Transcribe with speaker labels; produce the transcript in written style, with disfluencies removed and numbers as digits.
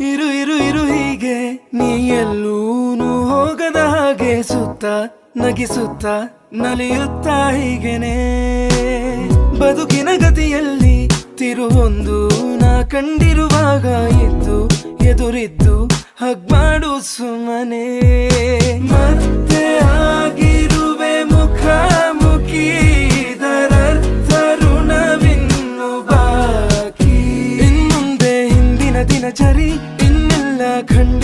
Speaker 1: ಇರು ಇರು ಇರು ಹೀಗೆ ನೀ ಎಲ್ಲೂನು ಹೋಗದ ಹಾಗೆ ಸುತ್ತ ನಗಿಸುತ್ತ ನಲಿಯುತ್ತ ಹೀಗೆನೆ ಬದುಕಿನ ಗತಿಯಲ್ಲಿ ತಿರುವೊಂದು ನಾ ಕಂಡಿರುವಾಗ ಇದ್ದು ಎದುರಿದ್ದು ಹಗ್ಮಾಡು ಸುಮ್ಮನೆ ಮತ್ತೆ ಆಗಿರುವೆ ಮುಖಾಮುಖಿ ಇದರರ್ಥ ಋಣವಿನ್ನು ಬಾಕಿ ಇನ್ಮುಂದೆ ಹಿಂದಿನ ದಿನಚರಿ ಇನ್ನೆಲ್ಲ ಖಂಡ